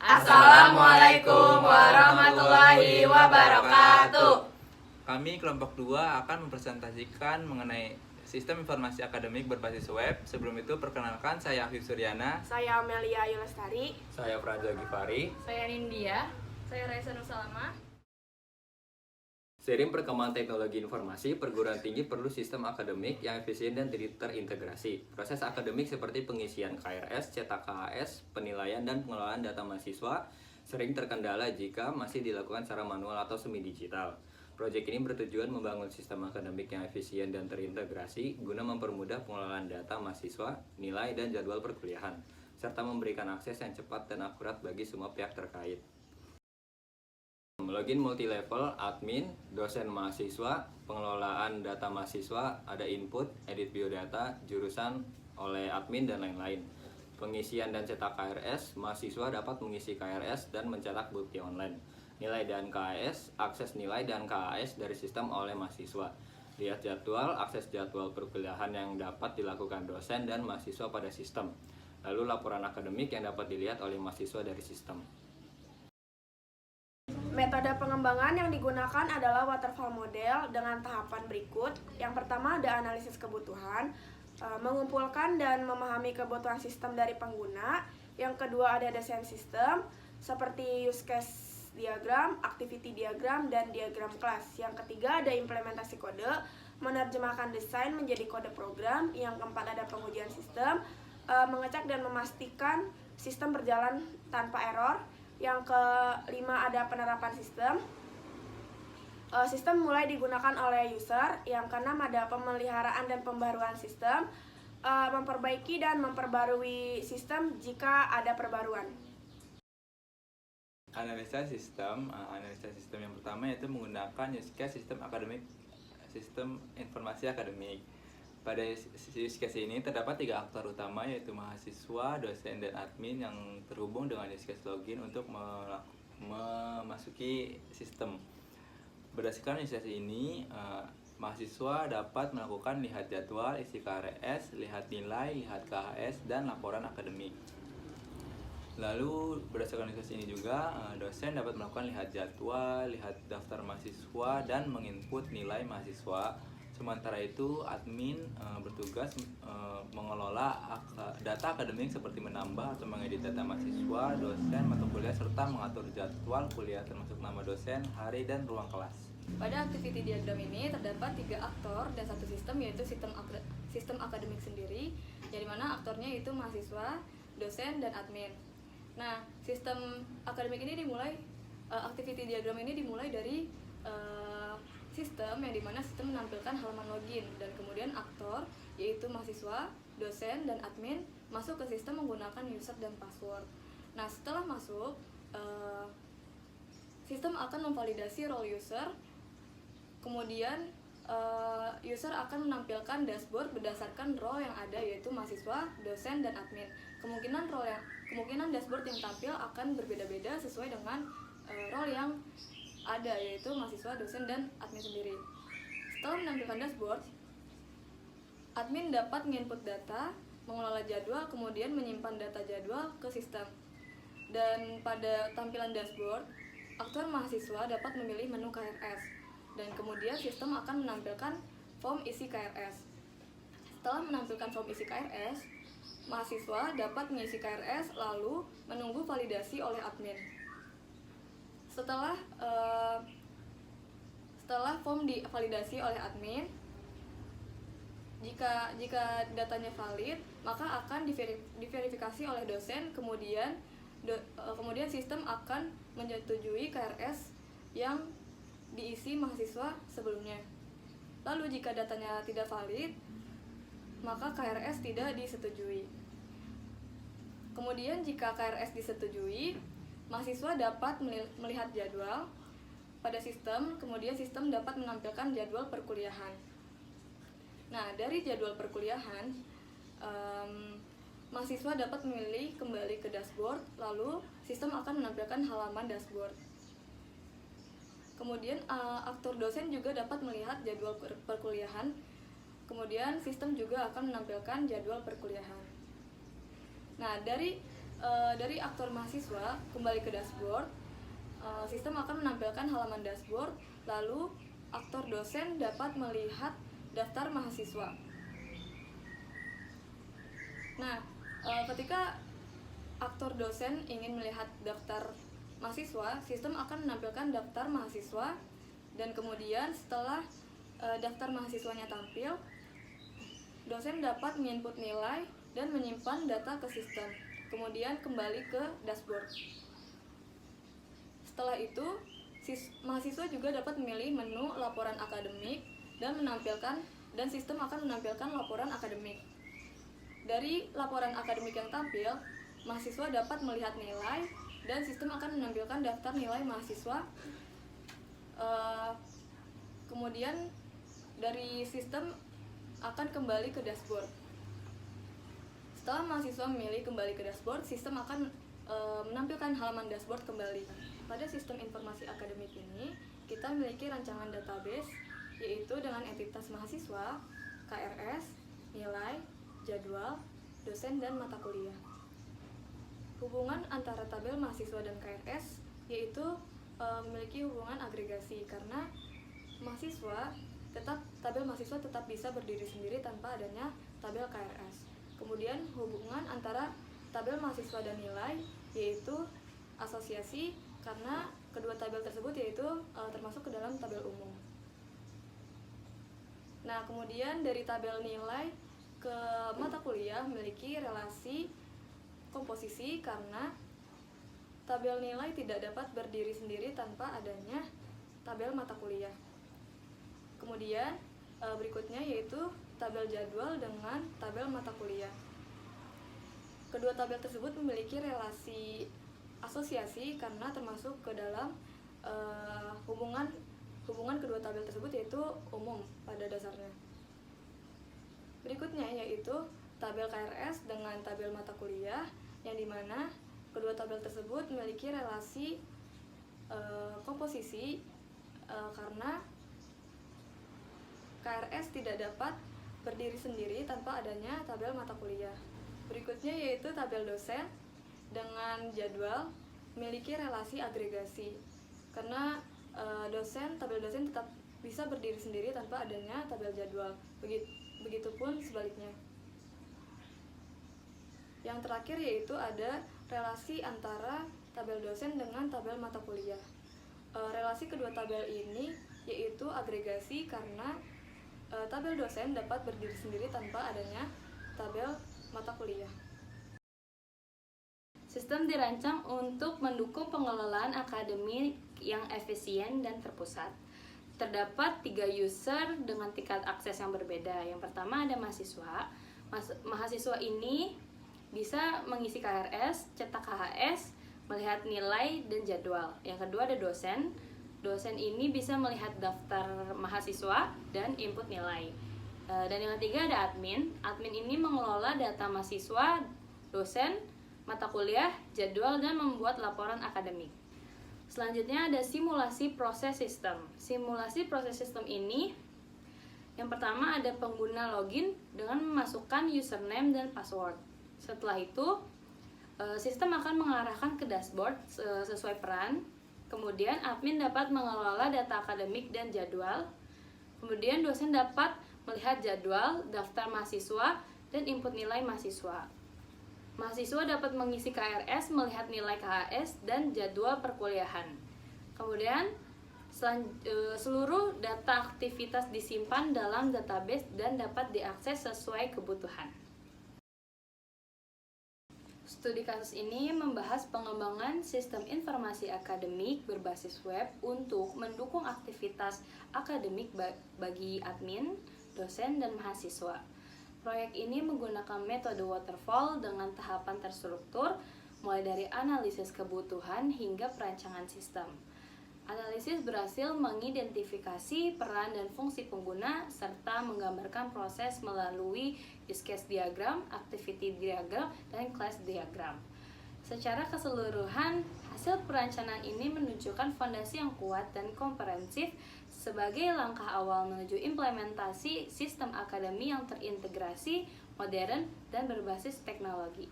Assalamualaikum warahmatullahi wabarakatuh. Kami kelompok 2 akan mempresentasikan mengenai sistem informasi akademik berbasis web. Sebelum itu perkenalkan, saya Afif Suryana. Saya Amelia Yulestari. Saya Praja Gifari. Saya Nindya. Saya Raisa Nursalama. Seiring perkembangan teknologi informasi, perguruan tinggi perlu sistem akademik yang efisien dan terintegrasi. Proses akademik seperti pengisian KRS, cetak KHS, penilaian dan pengelolaan data mahasiswa sering terkendala jika masih dilakukan secara manual atau semi-digital. Proyek ini bertujuan membangun sistem akademik yang efisien dan terintegrasi guna mempermudah pengelolaan data mahasiswa, nilai, dan jadwal perkuliahan, serta memberikan akses yang cepat dan akurat bagi semua pihak terkait. Login multilevel, admin, dosen mahasiswa, pengelolaan data mahasiswa, ada input, edit biodata, jurusan oleh admin, dan lain-lain. Pengisian dan cetak KRS, mahasiswa dapat mengisi KRS dan mencetak bukti online. Nilai dan KHS, akses nilai dan KHS dari sistem oleh mahasiswa. Lihat jadwal, akses jadwal perkuliahan yang dapat dilakukan dosen dan mahasiswa pada sistem. Lalu laporan akademik yang dapat dilihat oleh mahasiswa dari sistem. Metode pengembangan yang digunakan adalah waterfall model dengan tahapan berikut. Yang pertama ada analisis kebutuhan, mengumpulkan dan memahami kebutuhan sistem dari pengguna. Yang kedua ada desain sistem, seperti use case diagram, activity diagram, dan diagram kelas. Yang ketiga ada implementasi kode, menerjemahkan desain menjadi kode program. Yang keempat ada pengujian sistem, mengecek dan memastikan sistem berjalan tanpa error. Yang kelima ada penerapan sistem. Sistem mulai digunakan oleh user. Yang keenam ada pemeliharaan dan pembaruan sistem, memperbaiki dan memperbarui sistem jika ada perbaruan. Analisa sistem yang pertama yaitu menggunakan use case sistem akademik, sistem informasi akademik. Pada use case ini terdapat 3 aktor utama, yaitu mahasiswa, dosen, dan admin yang terhubung dengan use case login untuk memasuki sistem. Berdasarkan use case ini, mahasiswa dapat melakukan lihat jadwal, isi KRS, lihat nilai, lihat KHS, dan laporan akademik. Lalu berdasarkan use case ini juga, dosen dapat melakukan lihat jadwal, lihat daftar mahasiswa, dan menginput nilai mahasiswa. Sementara itu, admin bertugas mengelola data akademik seperti menambah atau mengedit data mahasiswa, dosen, mata kuliah, serta mengatur jadwal kuliah termasuk nama dosen, hari, dan ruang kelas. Pada activity diagram ini terdapat 3 aktor dan 1 sistem, yaitu sistem akademik sendiri, yang dimana aktornya itu mahasiswa, dosen, dan admin. Nah, sistem akademik ini dimulai, activity diagram ini dimulai dari sistem yang dimana sistem menampilkan halaman login, dan kemudian aktor yaitu mahasiswa, dosen, dan admin masuk ke sistem menggunakan user dan password. Nah, setelah masuk, sistem akan memvalidasi role user, kemudian user akan menampilkan dashboard berdasarkan role yang ada, yaitu mahasiswa, dosen, dan admin. Kemungkinan dashboard yang tampil akan berbeda-beda sesuai dengan role yang ada, yaitu mahasiswa, dosen, dan admin sendiri. Setelah menampilkan dashboard, admin dapat menginput data, mengelola jadwal, kemudian menyimpan data jadwal ke sistem. Dan pada tampilan dashboard, aktor mahasiswa dapat memilih menu KRS, dan kemudian sistem akan menampilkan form isi KRS. Setelah menampilkan form isi KRS, mahasiswa dapat mengisi KRS lalu menunggu validasi oleh admin. Setelah form divalidasi oleh admin, jika datanya valid, maka akan diverifikasi oleh dosen, kemudian sistem akan menyetujui KRS yang diisi mahasiswa sebelumnya. Lalu jika datanya tidak valid, maka KRS tidak disetujui. Kemudian jika KRS disetujui, mahasiswa dapat melihat jadwal pada sistem, kemudian sistem dapat menampilkan jadwal perkuliahan. Nah, dari jadwal perkuliahan, mahasiswa dapat memilih kembali ke dashboard, lalu sistem akan menampilkan halaman dashboard. Kemudian aktor dosen juga dapat melihat jadwal perkuliahan, kemudian sistem juga akan menampilkan jadwal perkuliahan. Nah, dari dari aktor mahasiswa kembali ke dashboard, sistem akan menampilkan halaman dashboard, lalu aktor dosen dapat melihat daftar mahasiswa. Nah, ketika aktor dosen ingin melihat daftar mahasiswa, sistem akan menampilkan daftar mahasiswa, dan kemudian setelah daftar mahasiswanya tampil, dosen dapat menginput nilai dan menyimpan data ke sistem, kemudian kembali ke dashboard. Setelah itu, mahasiswa juga dapat memilih menu laporan akademik dan sistem akan menampilkan laporan akademik. Dari laporan akademik yang tampil, mahasiswa dapat melihat nilai dan sistem akan menampilkan daftar nilai mahasiswa. Kemudian dari sistem akan kembali ke dashboard. Setelah mahasiswa memilih kembali ke dashboard, sistem akan menampilkan halaman dashboard kembali. Pada sistem informasi akademik ini, kita memiliki rancangan database, yaitu dengan entitas mahasiswa, KRS, nilai, jadwal, dosen, dan mata kuliah. Hubungan antara tabel mahasiswa dan KRS yaitu memiliki hubungan agregasi, karena tabel mahasiswa tetap bisa berdiri sendiri tanpa adanya tabel KRS. Kemudian hubungan antara tabel mahasiswa dan nilai yaitu asosiasi, karena kedua tabel tersebut yaitu termasuk ke dalam tabel umum. Nah, kemudian dari tabel nilai ke mata kuliah memiliki relasi komposisi, karena tabel nilai tidak dapat berdiri sendiri tanpa adanya tabel mata kuliah. Kemudian berikutnya yaitu tabel jadwal dengan tabel mata kuliah. Kedua tabel tersebut memiliki relasi asosiasi karena termasuk ke dalam hubungan kedua tabel tersebut yaitu umum pada dasarnya. Berikutnya yaitu tabel KRS dengan tabel mata kuliah, yang dimana kedua tabel tersebut memiliki relasi komposisi karena KRS tidak dapat berdiri sendiri tanpa adanya tabel mata kuliah. Berikutnya yaitu tabel dosen dengan jadwal memiliki relasi agregasi, karena tabel dosen tetap bisa berdiri sendiri tanpa adanya tabel jadwal. Begitupun sebaliknya. Yang terakhir yaitu ada relasi antara tabel dosen dengan tabel mata kuliah. Relasi kedua tabel ini yaitu agregasi, karena tabel dosen dapat berdiri sendiri tanpa adanya tabel mata kuliah. Sistem dirancang untuk mendukung pengelolaan akademik yang efisien dan terpusat. Terdapat 3 user dengan tingkat akses yang berbeda. Yang pertama ada mahasiswa. Mahasiswa ini bisa mengisi KRS, cetak KHS, melihat nilai dan jadwal. Yang kedua ada dosen. Dosen ini bisa melihat daftar mahasiswa dan input nilai. Dan yang ketiga ada admin. Admin ini mengelola data mahasiswa, dosen, mata kuliah, jadwal, dan membuat laporan akademik. Selanjutnya ada simulasi proses sistem. Simulasi proses sistem ini yang pertama ada pengguna login dengan memasukkan username dan password. Setelah itu sistem akan mengarahkan ke dashboard sesuai peran. Kemudian admin dapat mengelola data akademik dan jadwal. Kemudian dosen dapat melihat jadwal, daftar mahasiswa, dan input nilai mahasiswa. Mahasiswa dapat mengisi KRS, melihat nilai KHS, dan jadwal perkuliahan. Kemudian seluruh data aktivitas disimpan dalam database dan dapat diakses sesuai kebutuhan. Studi kasus ini membahas pengembangan sistem informasi akademik berbasis web untuk mendukung aktivitas akademik bagi admin, dosen, dan mahasiswa. Proyek ini menggunakan metode waterfall dengan tahapan terstruktur, mulai dari analisis kebutuhan hingga perancangan sistem. Analisis berhasil mengidentifikasi peran dan fungsi pengguna serta menggambarkan proses melalui use case diagram, activity diagram, dan class diagram. Secara keseluruhan, hasil perencanaan ini menunjukkan fondasi yang kuat dan komprehensif sebagai langkah awal menuju implementasi sistem akademi yang terintegrasi, modern, dan berbasis teknologi.